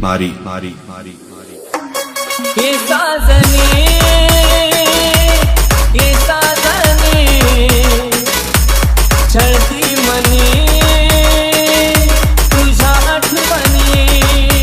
मारी मारी मारी मारी ये साजनी छळती मनी तुझ्या आठवणी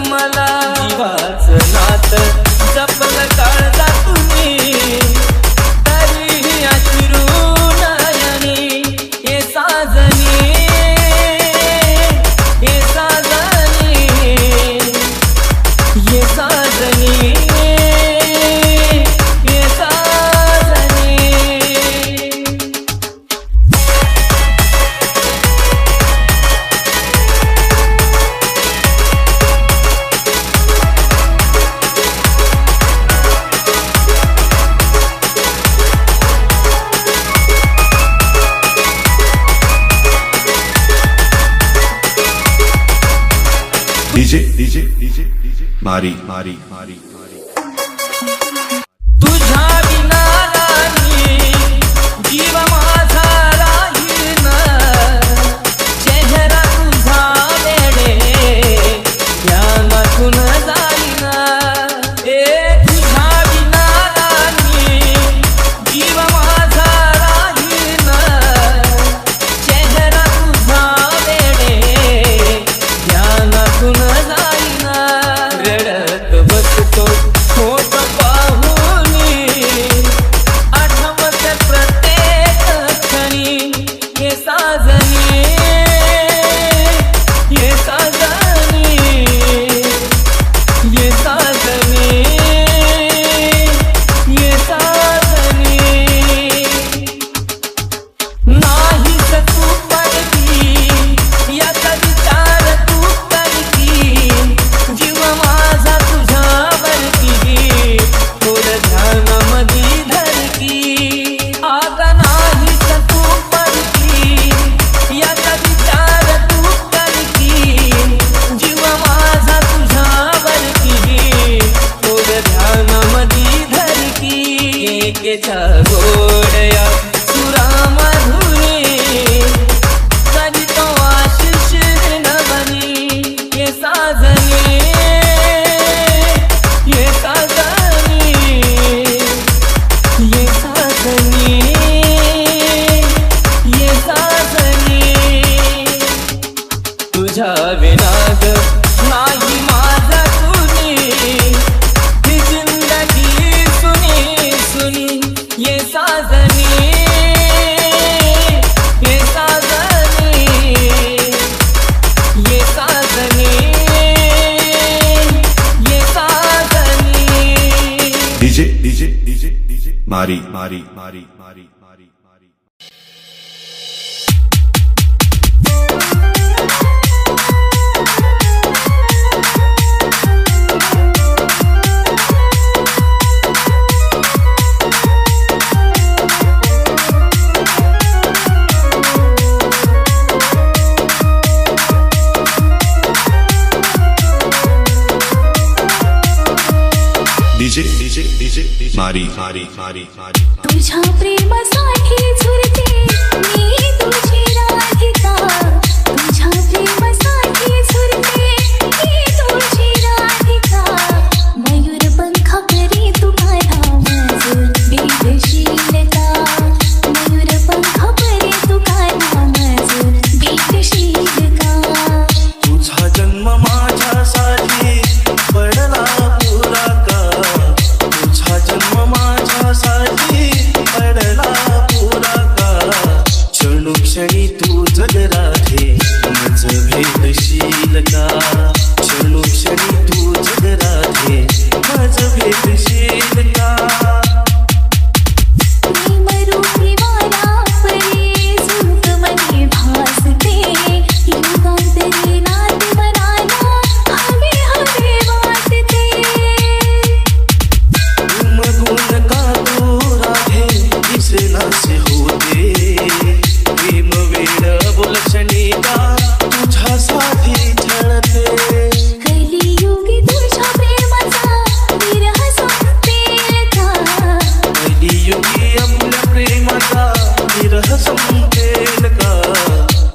मला जीवाचं नातं जपलं काळजा तुम्ही तरीही अश्रू नयनी हे साजनी हे साजनी हे साजनी हे साजनी DJ मारी तुझ्या बिना राणी जीव माझा राहीन चेहरा तुझा वेडे ध्यानातून जाईन तुझ्या बिना राणी जीव माझा राहीन चेहरा तुझा वेडे ध्यानातून जाईन रडत बसतो होत पाहुनी आठवत प्रत्येक क्षणी हे साजनी हे साजनी हे साजनी हे साजनी नाहीच तू पडती याचा विचार तू करती जीव माझा तुझ्यावरती थोडं ध्यानामधी धरती आता नाहीच तू पडती याचा विचार तू करती जीव माझा तुझ्यावरती थोडं ध्यानामधी धरती एकेच्या गोडया सुरामधुनी कधी तो आशिष नवनी हे साजनी हे साजनी हे साजनी हे साजनी तुझ्या विनाद नाही माझा कुणी ही जिंदगी सुनी सुनी ये साजनी ये साजनी ये साजनी ये साजनी DJ मारी DJ मारी तुझ्या प्रेमासाठी झुरते मी तुझी राधिका तुझ्या प्रेमासाठी झुरते मी तुझी राधिका मयूर पंखा करी तू माझा माझ बेदशीलता मयूर पंखा करी तू माझा माझ बेदशीलता तुझा जन्म माझ्यासाठी पडला पुरा का तुझा जन्म माझ्यासाठी पडला पुरा का क्षणोक्षणी तू जग राधे मज भेटशील का क्षणोक्षणी तू जग राधे मज भेटशील का प्रेमरूपी वारा परी झुक मने भासते युगांतरी नात मनाला हवे हवे वाटते मधून का तू राधे दिसेनासे होते प्रेम वेड बोलक्षणी का तुझ्यासाठी छळते कलियुगी तुझ्या प्रेमाचा विरह संपेल का कलियुगी आपल्या प्रेमाचा विरह संपेल का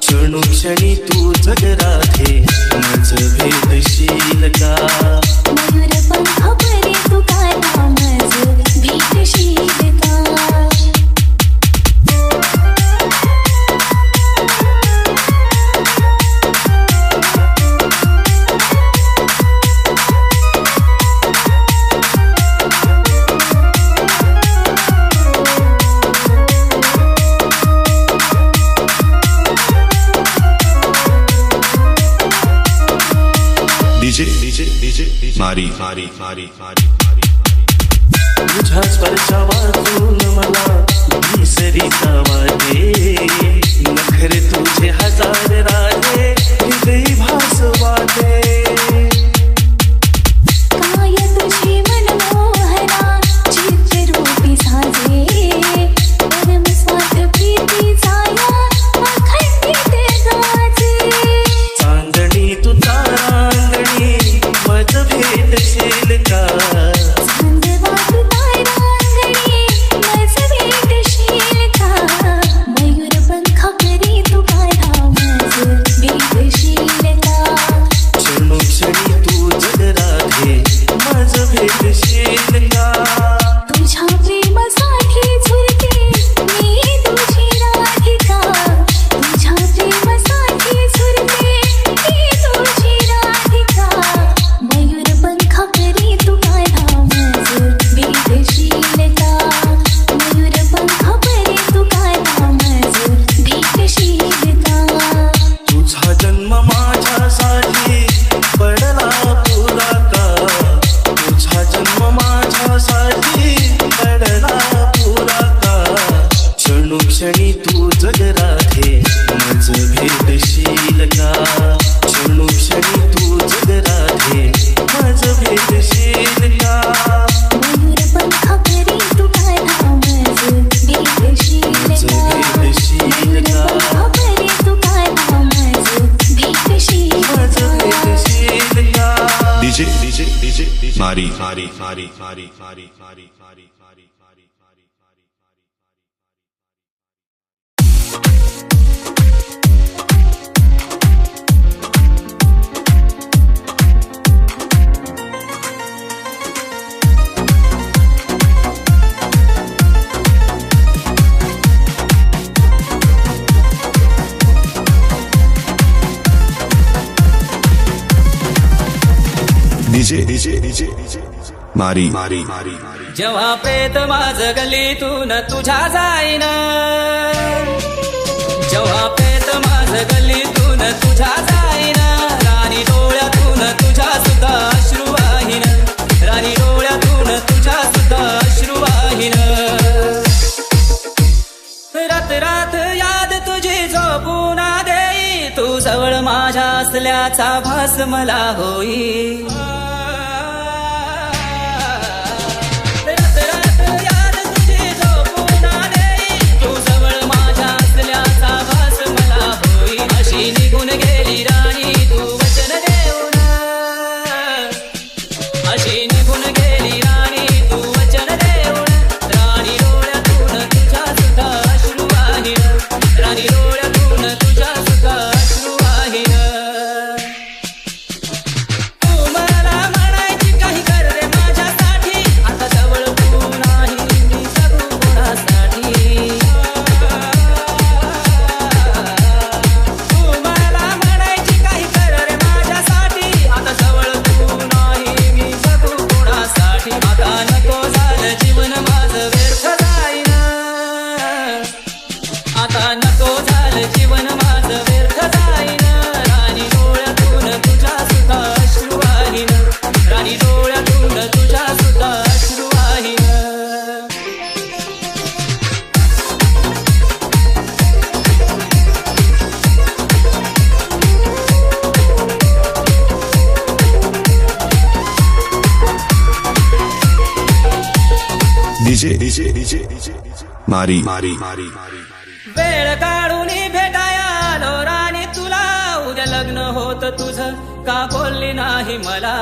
क्षणोक्षणी तू जग राधे मज भेटशील का मयूर पंखा परी तू काना मज भेटशील का डीजे मारी मारी मारी मारी तुझ्या स्पर्शा वाचून मला विसरिता वाटे नखरे तुझे हजार राजे हृदय भास वाटे काय तुझे मनमोहना चित्ररूपी साजे परम स्वाद प्रीती छाया अखंडित गाजे चांदणी तू तारांगणी मज भेटशील का चांदवा तू तारांगणी मज भेटशील का मयूर पंख करी तू काढा मज भेटशील का क्षणोक्षणी तू जगराधे मज भेटशील का तुझ्या प्रेमासाठी झुरते मी तुझी राधिका तुझ्या प्रेमासाठी झुरते मी तुझी राधिका मयूर पंख करी तू काढा मज भेटशील का मयूर पंख करी तू काढा मज भेटशील का तुझा जन्म माझ्यासाठी पडला पुरा का तुझा जन्म माझ्यासाठी पडला पुरा का क्षणोक्षणी तू जगराधे मज भेटशील का क्षणोक्षणी तू जगराधे मज भेटशील का मयूर पंख करी तू काढा मज भेटशील का मयूर पंख करी तू काढा मज भेटशील मज का भेटशील का डीजे मारी मारी मारी मारी मारी मारी मारी मारी मारी डीजे मारी मारी मारी मारी जेव्हा प्रेत माझं गलीतून तुझ्या जाईन जेव्हा प्रेत माझं गलीतून तुझ्या जाईन राणी डोळ्यातून तुझ्या सुद्धा अश्रू वाहीन राणी डोळ्यातून तुझ्या सुद्धा अश्रू वाहीन रात रात याद तुझी झोपून देई तू जवळ माझ्या असल्याचा भास मला होई निघून गेली राणी तू वचन देऊन अशी निघून गेली राणी तू वचन देऊन राणी डोळ्यातून तुझ्या सुद्धा अश्रू वाहीन राणी डोळ्यातून तुझ्या सुद्धा अश्रू वाहीन तू मला म्हणायची काही कर रे माझ्यासाठी आता जवळ तू नाही मी जगू कोणासाठी आता नको झालं जीवन माझं व्यर्थ जाईन राणी डोळ्यातून तुझ्या सुद्धा अश्रू वाहीन राणी डोळ्यातून तुझ्या सुद्धा अश्रू वाहीन डीजे मारी मारी मारी मारी वेळ काढून भेटाया आलो राणी तुला उद्या लग्न होत तुझं का बोलली नाही मला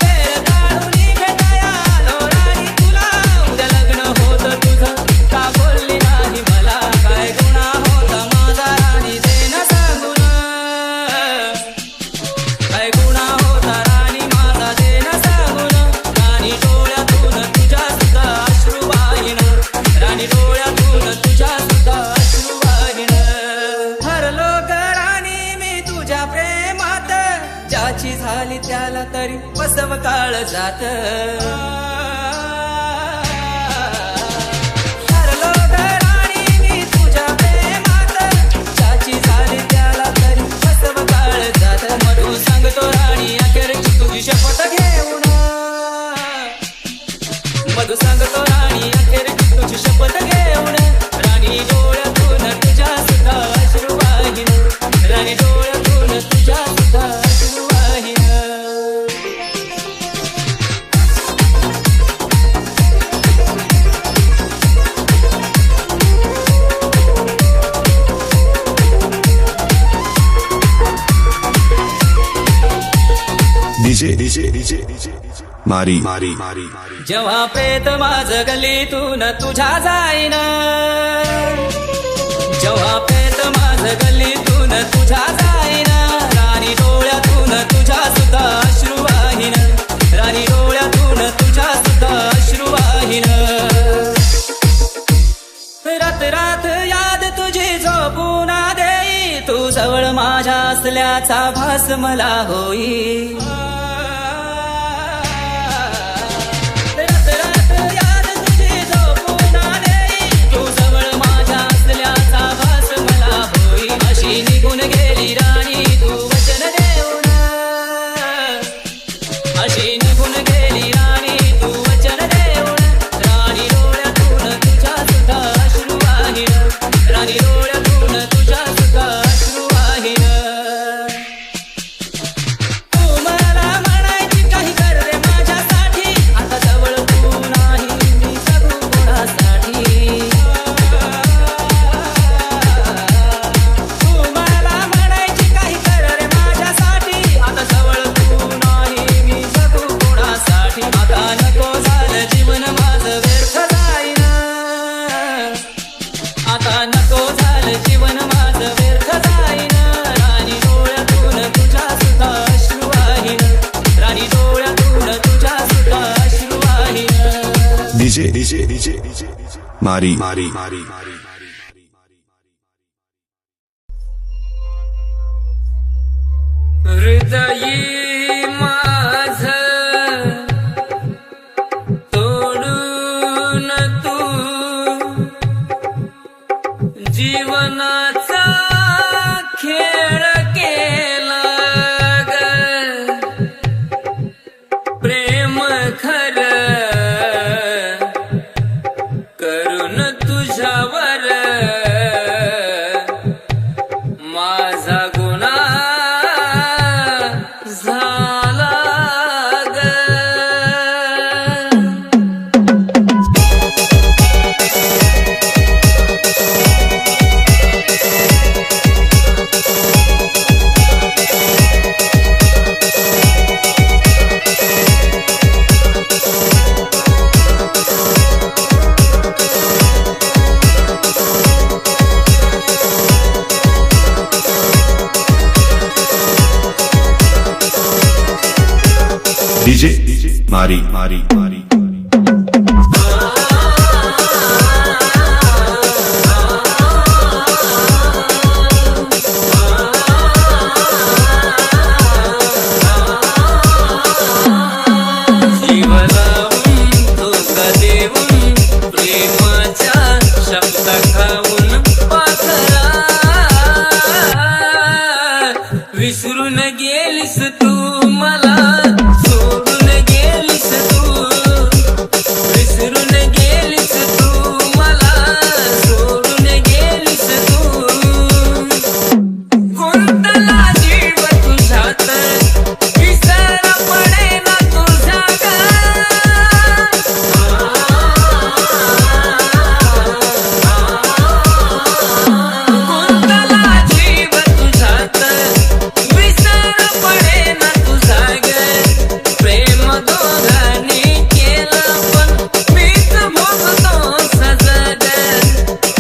वेळ काढून भेटाया आलो राणी तुला उद्या लग्न होत तुझं का बोलली नाही मला काय गुन्हा होता माझा राणी दे ना सांगून काय गुन्हा होता राणी माझा दे ना सांगून राणी डोळ्यातून तुझ्या सुद्धा अश्रू वाहीन राणी डोळ्यातून तुझ्या सुद्धा अश्रू वाहीन हरलो ग राणी मी तुझ्या प्रेमात ज्याची झाली त्याला तरी बसव काळ जात हरलो ग राणी मी तुझ्या प्रेमात ज्याची झाली त्याला तरी डीजे मारी मारी मारी जेव्हा प्रेत माझं गल्लीतून तुझ्या जाईन, जेव्हा प्रेत माझं गल्लीतून तुझ्या जाईन, राणी डोळ्यातून तुझ्या सुद्धा अश्रू वाहीन, राणी डोळ्यातून तुझ्या सुद्धा अश्रू वाहीन. रात रात याद तुझी झोपून देई, तू जवळ माझ्या असल्याचा भास मला होई. रात रात याद तुझी झोपून देई, तू जवळ माझ्या असल्याचा भास मला होई. अशी निघून गेली राणी तू वचन देऊन, अशी निघून गेली राणी तू वचन देऊन, राणी डोळ्यातून तुझ्या सुद्धा अश्रू वाहीन, राणी डोळ्यातून तुझ्या सुद्धा अश्रू वाहीन. तू मला म्हणायची काही कर रे माझ्यासाठी, आता जवळ तू नाही मी जगू कोणासाठी. तू मला म्हणायची काही कर रे माझ्यासाठी, आता जवळ तू नाही मी जगू कोणासाठी. आता नको झालं जीवन माझं व्यर्थ जाईन, आता नको झालं जीवन माझं व्यर्थ जाईन, राणी डोळ्यातून तुझ्या सुद्धा अश्रू वाहीन, राणी डोळ्यातून तुझ्या सुद्धा अश्रू वाहीन. डीजे मारी मारी मारी हृदयी माझं तोडून तू जीवनाचा खेळ केला ग, प्रेम खरं करून तुझ्यावर माझा गुन्हा झाला ग. डीजे मारी मारी मारी जीव लावून धोका देऊन प्रेमाच्या शब्द खाऊन पाखरा विसरून गेलीस तू मला, सोडून गेलीस तू, विसरून गेलीस तू मला, सोडून गेलीस तू. गुंतला जीव तुझ्यात विसर पडेना तुझ्या ग. गुंतला जीव तुझ्यात विसर पडेना तुझा ग. प्रेम दोघांनी केलं पण मीच भोगतो सजा ग.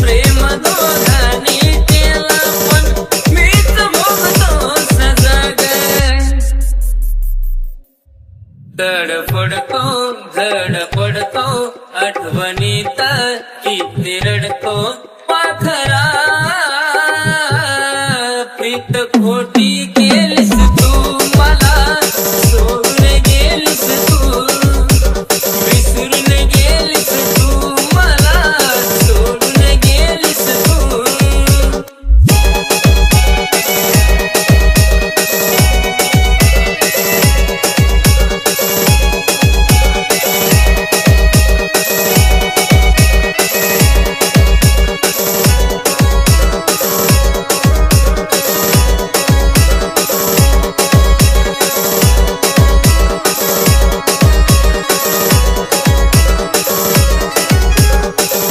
प्रेम दोघांनी केलं पण मीच भोगतो सजा ग. धडपडतो धडपडतो आठवणीत किती रडतो पाखरा. प्रीत खोटी केलीस तू मला, सोडून गेलीस तू, विसरून गेलीस तू मला, सोडून गेलीस तू.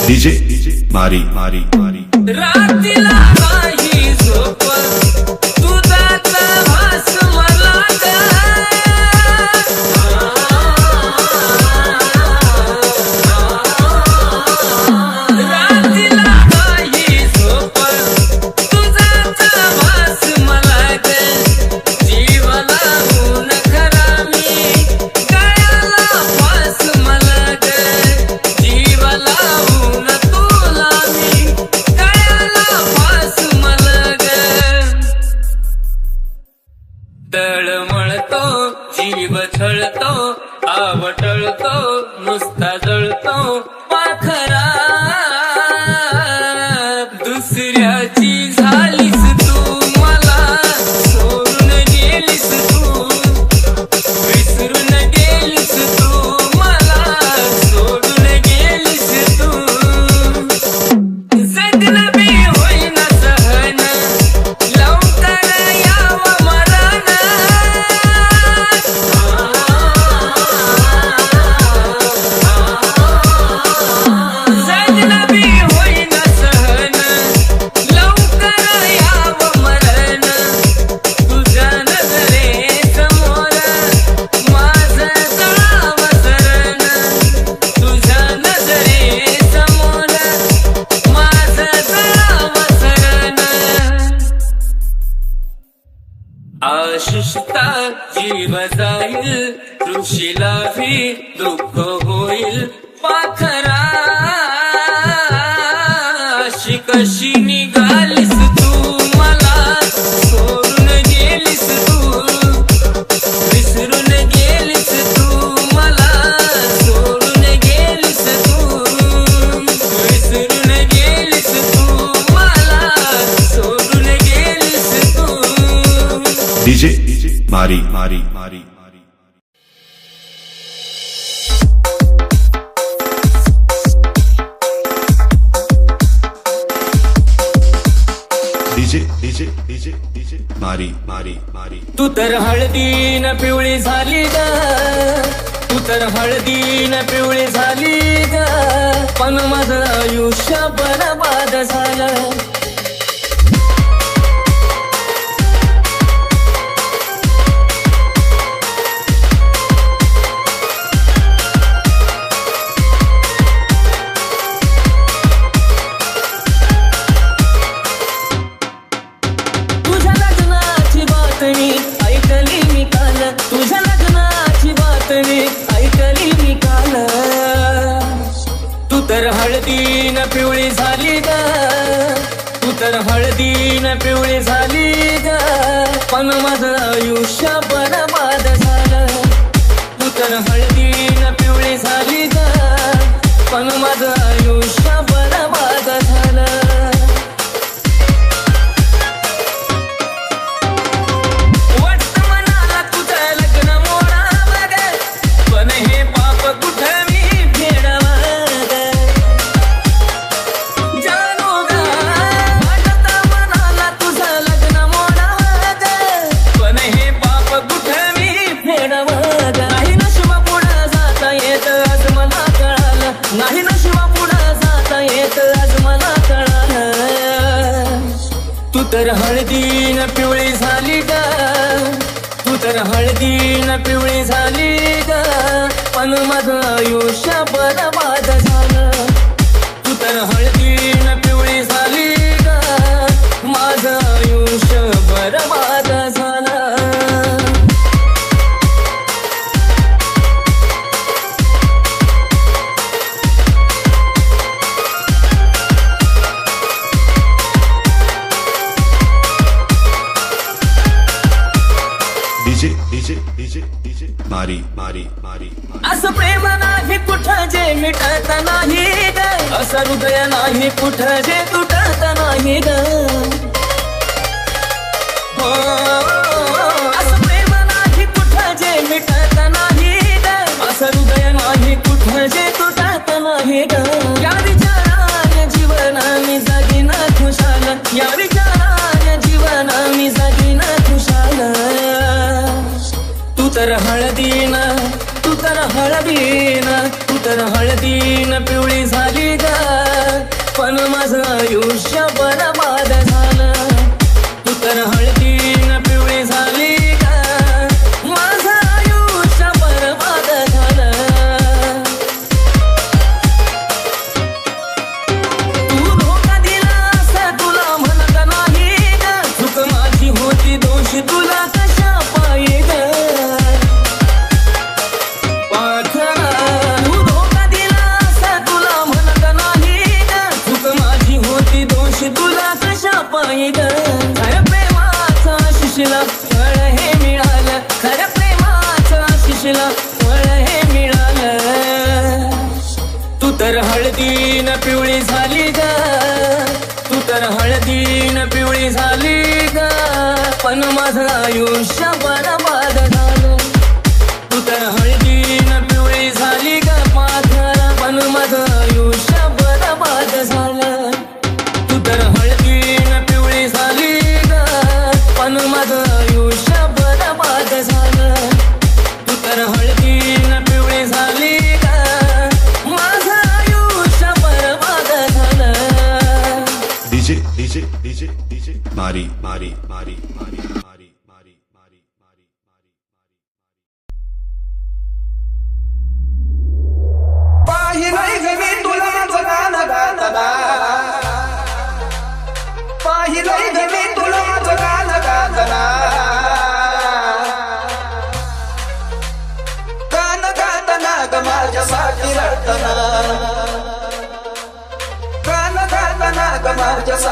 डीजे मारी मारी मारी रात्रीला नाही झोप तुझाच भास मला ग. आशिषता जीव जाईल, ऋषीला भी दुःख होईल. पाखराशी कशी निघालीस तू, मला सोडून गेलीस तू, विसरून गेलीस तू, मला सोडून गेलीस तू, विसरून गेलीस तू, मला सोडून गेलीस तू. डीजे मारी मारी मारी डीजे डीजे डीजे डीजे मारी मारी मारी. तू तर हळदीन पिवळी झाली ग, तू तर हळदीन पिवळी झाली ग, पण माझं आयुष्य बरबाद झालं. तुझ्या लग्नाची बातमी ऐकली मी काल, तुझ्या लग्नाची बातमी ऐकली मी काल. तू तर हळदीन पिवळी झाली ग, तू तर हळदीन पिवळी झाली ग, पण माझं आयुष्य बरबाद झालं. तू तर हळदीन पिवळी झाली ग, पण माझं आयुष्य बरबाद झालं. वाटतं मनाला तुझं लग्न मोडावं ग, पण हे पाप कुठं मी फेडावं ग. जानू ग, वाटतं मनाला तुझं लग्न मोडावं ग, पण हे पाप कुठं मी फेडावं ग. नाही नशिबा पुढं जाता येत आज मला कळालं, नाही नशिबा पुढं जाता येत आज मला कळालं. तू तर हळदीन पिवळी झाली ग, तू तर हळदीन पिवळी झाली ग, पण माझं आयुष्य बरबाद झालं. तू तर हळदीन पिवळी झाली ग, माझं आयुष्य बरबाद झालं. डीजे डीजे डीजे डीजे मारी मारी मारी मारी. असं प्रेम नाही कुठं जे मिटत नाही ग, असं हृदय नाही कुठं जे तुटत नाही ग. हो, असं प्रेम नाही कुठं जे मिटत नाही ग, असं हृदय नाही कुठं जे तुटत नाही ग. या विचाराने जीवन मी जगीन खुशाल, या विचाराने जीवन मी जगीन खुशाल. तू तर हळदीन, तू तर हळदीन, तू तर हळदीन पिवळी झाली ग, पण माझं आयुष्य बरबाद झालं. तू तर हळदीन पिवळी झाली ग, माझं आयुष्य बरबाद झालं. तू धोका दिला असं तुला म्हणत नाही ग, चूक माझी होती दोष तुला कशा पायी ग. तू धोका दिला असं तुला म्हणत नाही ग, चूक माझी होती दोष तुला कशा पायी ग. खरं प्रेमाचं शिशला फळ हे मिळालं, खरं प्रेमाचं शिशला फळ हे मिळालं. तू तर हळदीन पिवळी झाली ग, तू तर हळदीन पिवळी झाली ग, पण माझं आयुष्य बरबाद झालं. तू तर हळदीन पिवळी झाली ग पाखरा, पण माझं आयुष्य बरबाद झालं. तू तर हळदीन पिवळी झाली ग, पण माझं आयुष्य बरबाद झालं. तू तर हळदीन पिवळी झाली ग, माझं आयुष्य बरबाद झालं. डीजे डीजे डीजे डीजे मारी मारी मारी मारी मारी मारी मारी मारी मारी. पाहिलंय ग मी तुला जगाना गाताना, पाहिलंय ग मी तुला जगाना गाताना.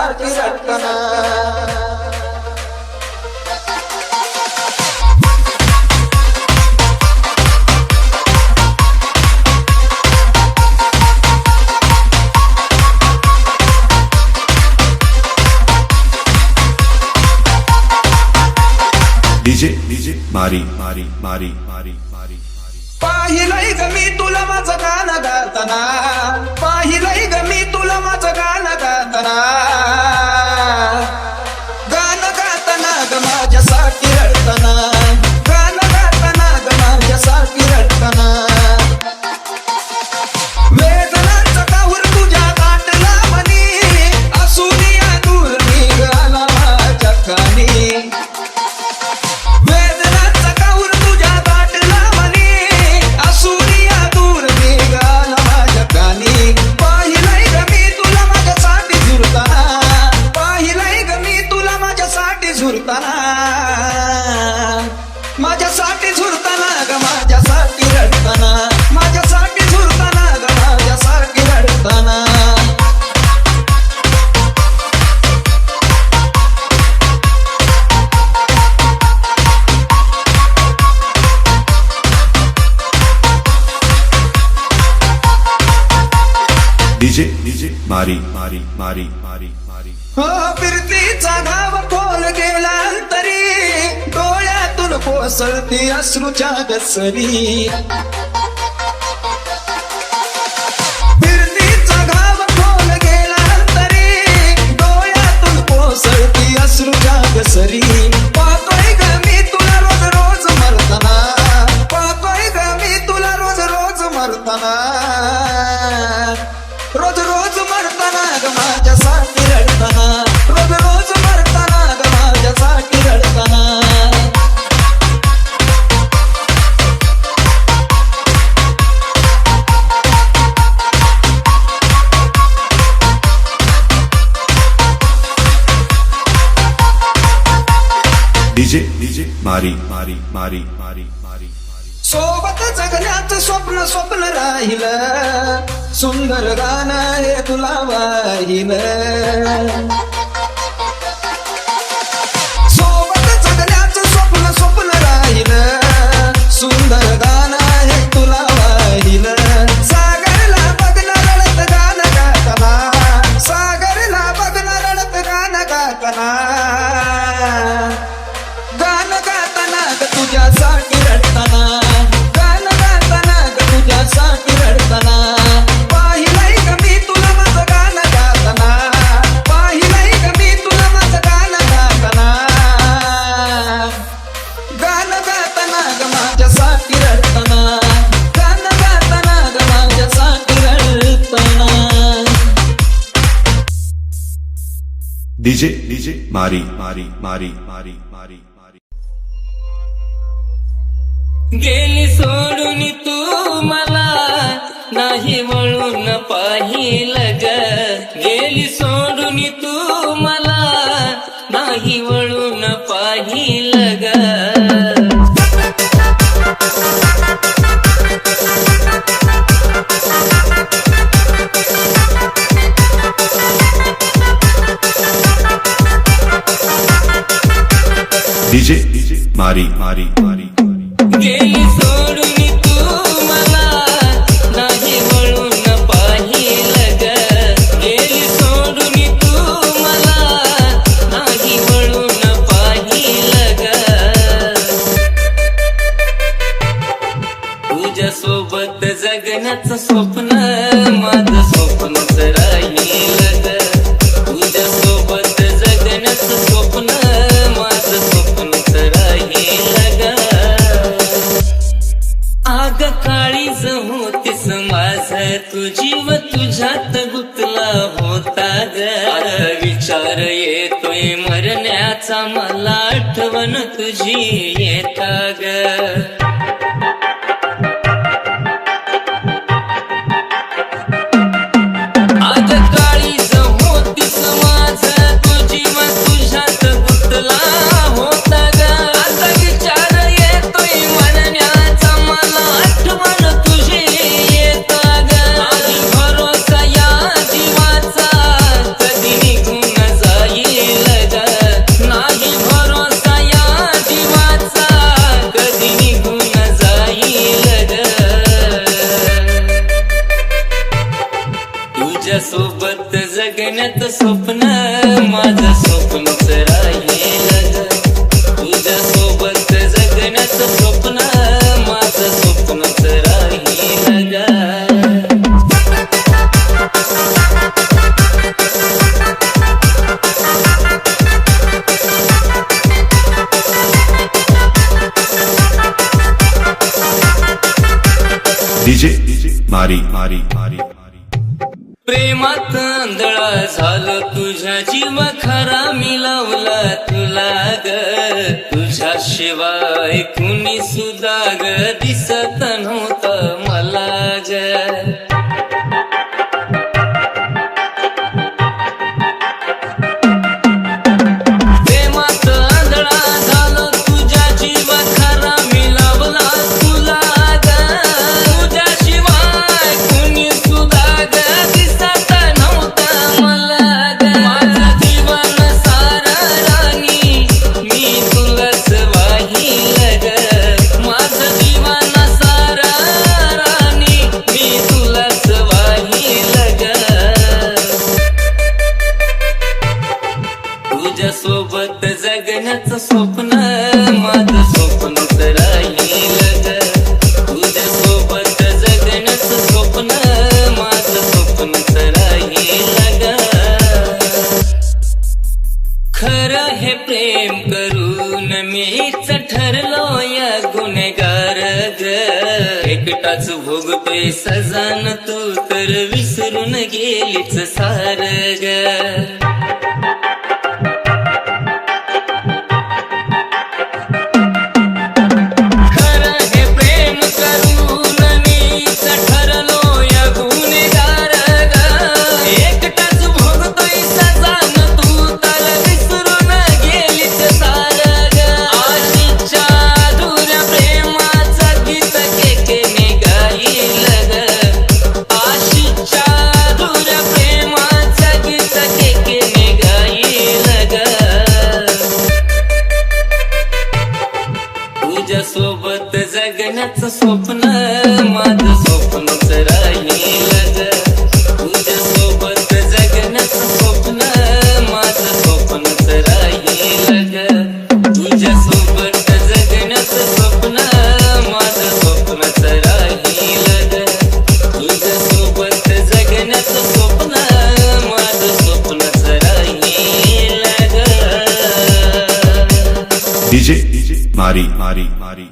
माझ्यासाठी रडताना डीजे मारी मारी मारी मारी मारी पाहिलंय ग मी तुला माझं गाणं गाताना पाहिलंय ग मी तुला माझं गाणं गाताना गाणं गाताना ग माझ्यासाठी रडताना गाणं गाताना ग माझ्यासाठी रडताना वेदनांचा काहूर तुझ्या गाठला मनी असुनिया दूर निघाला माझ्या कानी वेदनांचा काहूर तुझ्या गाठला मनी असुनिया दूर निघाला माझ्या कानी पाहिलंय ग मी तुला माझ्यासाठी झुरताना पाहिलंय ग मी तुला माझ्यासाठी झुरताना माझ्यासाठी झुरताना ग माझ्यासाठी रडताना माझ्यासाठी झुरताना ग माझ्यासाठी रडताना डीजे मारी मारी मारी मारी मारी हो फिरतीचा घाव खोल गेला तरी डोळ्यातून कोसळती अश्रूच्या गसरी फिरतीचा घाव खोल गेला तरी डोळ्यातून कोसळती अश्रूच्या गसरी पाहतोय ग मी तुला रोज रोज मरताना पाहतोय ग मी तुला रोज रोज मरताना रोज रोज मरताना ग माझ्यासाठी रडताना रोज रोज मरताना ग माझ्यासाठी रडताना डीजे मारी मारी मारी मारी मारी सोबत जगण्याचं स्वप्न स्वप्न राहिलं सुंदर गाणं हे तुला वाहिलं सोबत जगण्याचं स्वप्न स्वप्न राहिलं सुंदर गाणं हे तुला वाहिलं सागरला बघणं रडत गाणं गाताना सागरला बघणं रडत गाणं गाताना गाणं गाताना ग तुझ्यासाठी रडताना गाणं गाताना ग तुझ्यासाठी रडताना पाहिलंय ग मी तुला माझं गाणं गाताना पाहिलंय ग मी तुला माझं गाणं गाताना गाणं गाताना ग माझ्यासाठी रडताना गाणं गाताना ग माझ्यासाठी रडताना डीजे मारी मारी मारी मारी मारी मारी गेली सोडून तू मला नाही वळून पाहिलं ग गेली सोडून तू मला नाही वळून पाहिलं ग डीजे मारी मारी मारी गेली सोडून तू मला नाही वळून पाहिलं ग गेली सोडून तू मला नाही वळून पाहिलं ग तुझ्या सोबत जगण्याचं स्वप्न माझं स्वप्नच राहील ग तुझ्या सोबत जगण्याचं स्वप्न माझं स्वप्नच राहील ग आग काळीज होतीस माझ तुझी व तुझ्यात गुतला होता ग आता विचार येतोय मरण्याचा मला आठवण तुझी येता ग आग काळीज होतीस माझ तुझी व तुझ्यात गुतला होता ग आता विचार येतोय मरण्याचा मला आठवण तुझी येता ग माझी भरोसा या जीवाचा कधी निघून मारी मारी मारी मारी प्रेमात आंधळा झालो तुझ्या जीव खरा मिळवला तुला ग तुझ्याशिवाय कुणी सुद्धा ग दिसत नव्हतं मला ग प्रेमात आंधळा झालो तुझ्या जीव खरा मिळवला तुला ग तुझ्याशिवाय कुणी सुद्धा ग दिसत नव्हतं मला ग माझं जीवन सारा राणी मी तुलाच वाहिलं ग माझं जीवन सारा राणी मी तुलाच वाहिलं ग तुझ्या सोबत जगण्याचं स्वप्न माझं स्वप्न तर राहील ग तुझ्या सोबत जगण्याचं स्वप्न माझं स्वप्न तर राहील ग खरं हे प्रेम करून मीच ठरलो या गुन्हेगार ग एकटाच भोगतोय सजान तू तर विसरून गेलीच सार ग सोबत जगण्याचं स्वप्न माझं स्वप्नच राहील ग तुझ्या सोबत जगण्याचं स्वप्न माझं स्वप्नच राहील ग तुझ्या सोबत जगण्याचं स्वप्न माझं स्वप्नच राहील ग तुझ्या सोबत जगण्याचं स्वप्न माझं स्वप्नच राहील ग डीजे मारी मारी मारी